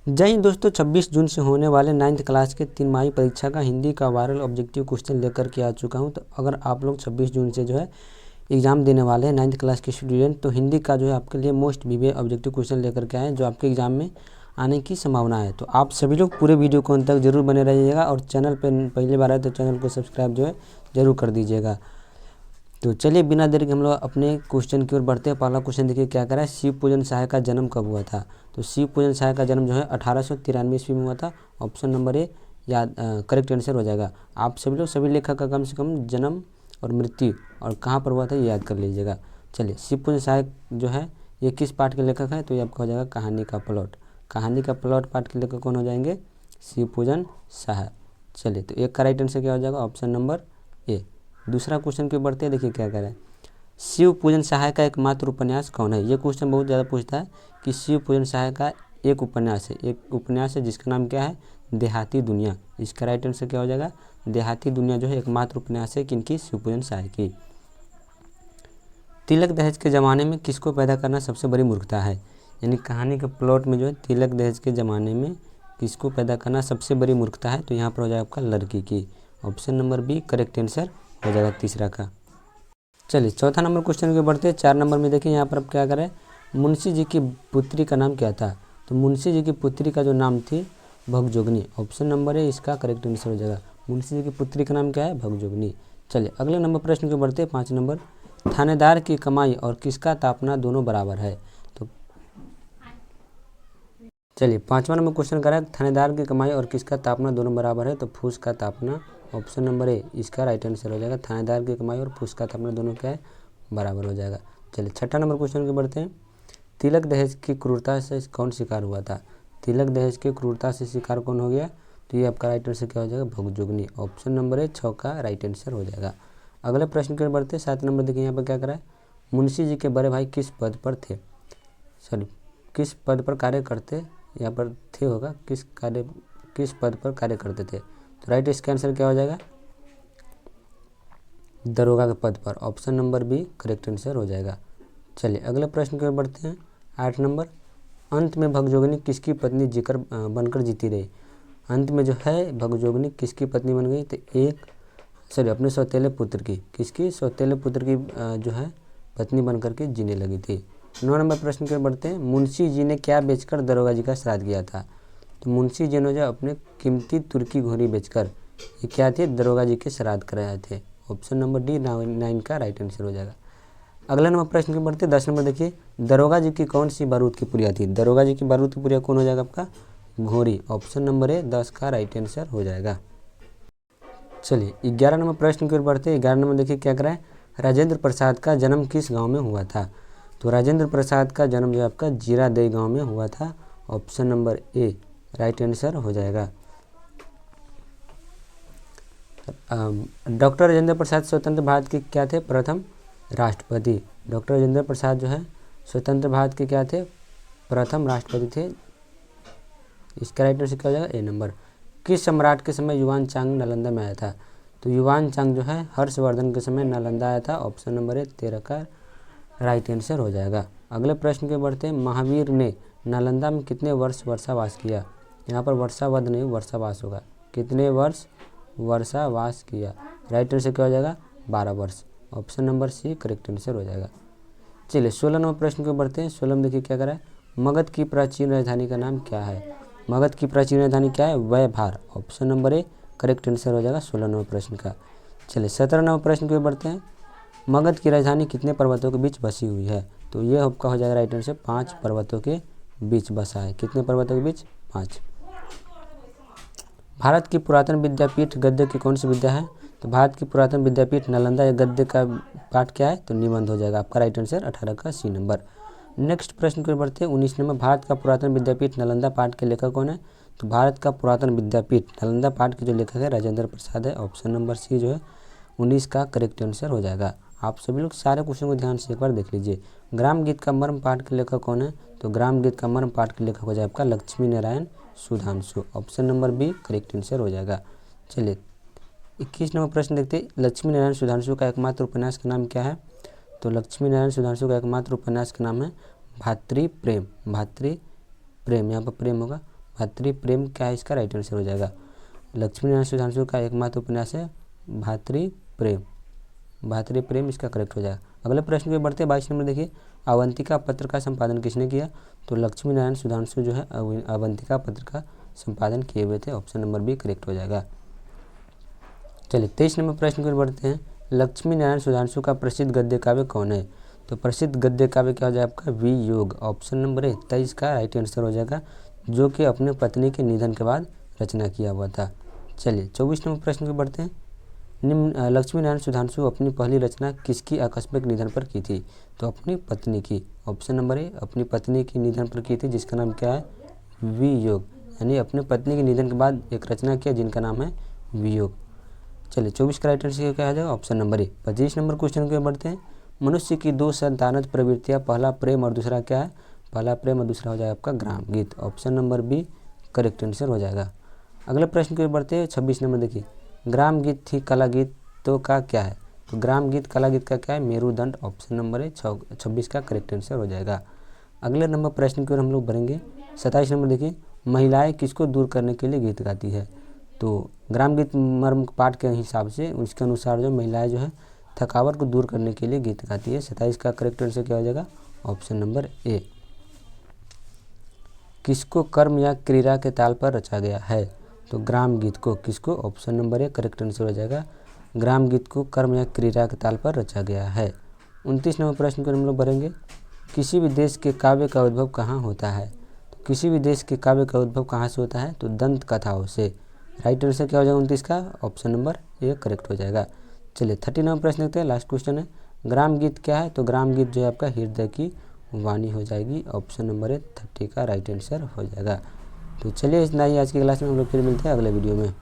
जय हिंद दोस्तों, 26 जून से होने वाले 9th क्लास के तिमाही परीक्षा का हिंदी का वायरल ऑब्जेक्टिव क्वेश्चन लेकर के आ चुका हूं। तो अगर आप लोग 26 जून से जो है एग्ज़ाम देने वाले हैं 9th क्लास के स्टूडेंट, तो हिंदी का जो है आपके लिए मोस्ट विवेक ऑब्जेक्टिव क्वेश्चन लेकर के आए जो आपके एग्ज़ाम में आने की संभावना है। तो आप सभी लोग पूरे वीडियो को अंत तक जरूर बने रहिएगा और चैनल पर पहली बार आए तो चैनल को सब्सक्राइब जो है ज़रूर कर दीजिएगा। तो चलिए बिना देर के हम लोग अपने क्वेश्चन की ओर बढ़ते हैं। पहला क्वेश्चन देखिए क्या करा है, शिव पूजन सहाय का जन्म कब हुआ था। तो शिव पूजन सहाय का जन्म जो है 1893 ईस्वी में हुआ था। ऑप्शन नंबर ए याद करेक्ट आंसर हो जाएगा। आप सभी लोग सभी लेखक का कम से कम जन्म और मृत्यु और कहाँ पर हुआ था ये याद कर लीजिएगा। चलिए शिव पूजन सहाय जो है ये किस पाठ के लेखक हैं, तो ये आपका हो जाएगा कहानी का प्लॉट। कहानी का प्लॉट पाठ के लेखक कौन हो जाएंगे, शिव पूजन सहाय। चलिए तो एक का राइट आंसर क्या हो जाएगा, ऑप्शन नंबर ए। दूसरा क्वेश्चन के बढ़ते हैं, देखिए क्या कह रहा है, शिव पूजन सहाय का एकमात्र उपन्यास कौन है। ये क्वेश्चन बहुत ज़्यादा पूछता है कि शिव पूजन सहाय का एक उपन्यास है जिसका नाम क्या है, देहाती दुनिया। इसका राइट आंसर क्या हो जाएगा, देहाती दुनिया जो है एकमात्र उपन्यास है किनकी, शिव पूजन सहाय की। तिलक दहेज के ज़माने में किसको पैदा करना सबसे बड़ी मूर्खता है। यानी कहानी के प्लॉट में जो है तिलक दहेज के ज़माने में किसको पैदा करना सबसे बड़ी मूर्खता है, तो यहाँ पर हो जाएगा आपका लड़की की। Option number B correct answer हो जाएगा तीसरा का। चलिए चौथा नंबर क्वेश्चन के बढ़ते हैं। 4 नंबर में देखिए यहाँ पर आप क्या करें, मुंशी जी की पुत्री का नाम क्या था। तो मुंशी जी की पुत्री का जो नाम थी भगजोगनी। ऑप्शन नंबर ए इसका करेक्ट आंसर हो जाएगा। मुंशी जी की पुत्री का नाम क्या है, भगजोगनी। चलिए अगले नंबर प्रश्न के बढ़ते हैं। 5 नंबर, थानेदार की कमाई और किसका तापना दोनों बराबर है। तो चलिए 5वां नंबर क्वेश्चन कर रहा है, थानेदार की कमाई और किसका तापना दोनों बराबर है। तो फूस का तापना। ऑप्शन नंबर ए इसका राइट आंसर हो जाएगा। थानेदार की कमाई और फूस का तापना दोनों क्या है, बराबर हो जाएगा। चलिए 6ठा नंबर क्वेश्चन के बढ़ते हैं। तिलक दहेज की क्रूरता से कौन शिकार हुआ था। तिलक दहेज की क्रूरता से शिकार कौन हो गया, तो ये आपका राइट आंसर क्या हो जाएगा, भगजोगनी। ऑप्शन नंबर ए 6 का राइट आंसर हो जाएगा। अगले प्रश्न के बढ़ते हैं। 7 नंबर देखिए यहाँ पर क्या करा है, मुंशी जी के बड़े भाई किस पद पर थे, किस पद पर कार्य करते, यहाँ पर थे होगा, किस पद पर कार्य करते थे। तो राइट इसका आंसर क्या हो जाएगा, दरोगा के पद पर। Option number B correct answer हो जाएगा। चलिए अगले प्रश्न की ओर बढ़ते हैं। 8 नंबर, अंत में भगजोगनी किसकी पत्नी बनकर जीती रही। अंत में जो है भगजोगनी किसकी पत्नी बन गई, तो अपने सौतेले पुत्र की, किसकी, सौतेले पुत्र की जो है पत्नी बनकर के जीने लगी थी। 9 नंबर प्रश्न के बढ़ते हैं। मुंशी जी ने क्या बेचकर दरोगा जी का श्राद्ध किया था। तो मुंशी जी ने जो अपने कीमती तुर्की घोड़ी बेचकर ये क्या थे, दरोगा जी के श्राद्ध कराए थे। ऑप्शन नंबर डी 9 का राइट आंसर हो जाएगा। अगला नंबर प्रश्न के बढ़ते 10 नंबर देखिए, दरोगा जी की कौन सी बारूद की पुड़िया थी। दरोगा जी की बारूद की पुड़िया कौन हो जाएगा आपका, घोड़ी। ऑप्शन नंबर ए 10 का राइट आंसर हो जाएगा। चलिए 11 नंबर प्रश्न की ओर बढ़ते हैं। 11 नंबर देखिए क्या करा है, राजेंद्र प्रसाद का जन्म किस गांव में हुआ था। तो राजेंद्र प्रसाद का जन्म जो आपका जीरादेई गांव में हुआ था। Option number A right answer हो जाएगा। डॉक्टर राजेंद्र प्रसाद स्वतंत्र भारत के क्या थे, प्रथम राष्ट्रपति। डॉक्टर राजेंद्र प्रसाद जो है स्वतंत्र भारत के क्या थे, प्रथम राष्ट्रपति थे। इसका राइट आंसर क्या हो जाएगा, ए नंबर। किस सम्राट के समय युवान चांग नालंदा में आया था। तो युवान चांग जो है हर्षवर्धन के समय नालंदा आया था। ऑप्शन नंबर ए 13 का राइट आंसर हो जाएगा। अगले प्रश्न के बढ़ते हैं। महावीर ने नालंदा में कितने वर्ष वर्षावास किया। यहाँ पर वर्षावध नहीं वर्षावास होगा। कितने वर्ष वर्षावास किया, राइट आंसर क्या हो जाएगा, 12 वर्ष। Option number C correct answer हो जाएगा। चलिए 16 नंबर प्रश्न को बढ़ते हैं। 16 में देखिए क्या करा है, मगध की प्राचीन राजधानी का नाम क्या है। मगध की प्राचीन राजधानी क्या है, व्यवहार। Option number A correct answer हो जाएगा 16 नंबर प्रश्न का। चलिए 17 नंबर प्रश्न को बढ़ते हैं। मगध की राजधानी कितने पर्वतों के बीच बसी हुई है। तो ये आपका हो जाएगा राइट आंसर, 5 पर्वतों के बीच बसा है। कितने पर्वतों के बीच, 5। भारत की पुरातन विद्यापीठ गद्य की कौन सी विद्या है। तो भारत की पुरातन विद्यापीठ नालंदा या गद्य का पाठ क्या है, तो निबंध हो जाएगा आपका राइट आंसर 18 का सी नंबर। नेक्स्ट प्रश्न की ओर बढ़ते हैं। 19 नंबर, भारत का पुरातन विद्यापीठ नालंदा पाठ के लेखक कौन है। तो भारत का पुरातन विद्यापीठ नालंदा पाठ के जो लेखक है राजेंद्र प्रसाद है। ऑप्शन नंबर सी जो है 19 का करेक्ट आंसर हो जाएगा। आप सभी लोग सारे क्वेश्चन को ध्यान से एक बार देख लीजिए। ग्राम गीत का मर्म पाठ के लेखक कौन है। तो ग्राम गीत का मर्म पाठ के लेखक हो जाए आपका Lakshmi Narayan Sudhanshu. Option number B correct answer हो जाएगा। चलिए 21 नंबर प्रश्न देखते हैं। लक्ष्मी नारायण सुधांशु का एकमात्र उपन्यास का नाम क्या है। तो लक्ष्मी नारायण सुधांशु का एकमात्र उपन्यास का नाम है भातृ प्रेम। भातृ प्रेम, यहाँ पर प्रेम होगा, भातृ प्रेम क्या है, इसका राइट आंसर हो जाएगा। लक्ष्मी नारायण सुधांशु का एकमात्र उपन्यास है भातृ प्रेम, भातृ प्रेम इसका करेक्ट हो जाएगा। अगले प्रश्न पे बढ़ते हैं। 22 नंबर देखिए, अवंतिका पत्र का संपादन किसने किया, तो लक्ष्मी नारायण सुधांशु जो है अवंतिका पत्र का संपादन किए हुए थे। ऑप्शन नंबर बी करेक्ट हो जाएगा। चलिए 23 नंबर प्रश्न की ओर बढ़ते हैं। लक्ष्मी नारायण सुधांशु का प्रसिद्ध गद्य काव्य कौन है, तो प्रसिद्ध गद्य काव्य क्या हो जाएगा आपका, वियोग। ऑप्शन नंबर ए 23 का राइट आंसर हो जाएगा, जो कि अपने पत्नी के निधन के बाद रचना किया हुआ था। चलिए 24 नंबर प्रश्न की बढ़ते हैं। निम्न लक्ष्मी नारायण सुधांशु अपनी पहली रचना किसकी आकस्मिक निधन पर की थी, तो अपनी पत्नी की। ऑप्शन नंबर ए अपनी पत्नी की निधन पर की थी, जिसका नाम क्या है, वियोग। यानी अपने पत्नी के निधन के बाद एक रचना किया जिनका नाम है वियोग। चलिए 24 का राइट आंसर क्या आ जाएगा, option number A. 25 number question के बढ़ते हैं। मनुष्य की दो संतानज प्रवृत्तियाँ, पहला प्रेम और दूसरा क्या है, पहला प्रेम और दूसरा हो जाएगा आपका ग्राम गीत। Option number B correct answer हो जाएगा। अगले प्रश्न की ओर बढ़ते हैं। 26 नंबर देखिए, ग्राम गीत थी कला गीत तो का क्या है, तो ग्राम गीत कला गीत का क्या है, मेरुदंड। ऑप्शन नंबर है 26 का करेक्ट आंसर हो जाएगा। अगले नंबर प्रश्न की ओर हम लोग बढ़ेंगे। 27 नंबर देखिए, महिलाएं किसको दूर करने के लिए गीत गाती है, तो ग्राम गीत मर्म पाठ के हिसाब से उसके अनुसार जो महिलाएं जो है थकावट को दूर करने के लिए गीत गाती है। 27 का करेक्ट आंसर क्या हो जाएगा, ऑप्शन नंबर ए। किसको कर्म या क्रिया के ताल पर रचा गया है, तो ग्राम गीत को, किसको, option number A correct answer हो जाएगा। ग्राम गीत को कर्म या क्रिया के ताल पर रचा गया है। 29 नंबर प्रश्न को हम लोग बढ़ेंगे। किसी भी देश के काव्य का उद्भव कहाँ होता है, तो किसी भी देश के काव्य का उद्भव कहाँ से होता है, तो दंत कथाओं से। राइट आंसर क्या हो जाएगा 29 का, ऑप्शन नंबर ए करेक्ट हो जाएगा। चलिए 30 नंबर प्रश्न देखते हैं, लास्ट क्वेश्चन है। ग्राम गीत क्या है, तो ग्राम गीत जो है आपका हृदय की वाणी हो जाएगी। ऑप्शन नंबर ए 30 का राइट आंसर हो जाएगा। तो चलिए इतना ही आज की क्लास में, हम लोग फिर मिलते हैं अगले वीडियो में।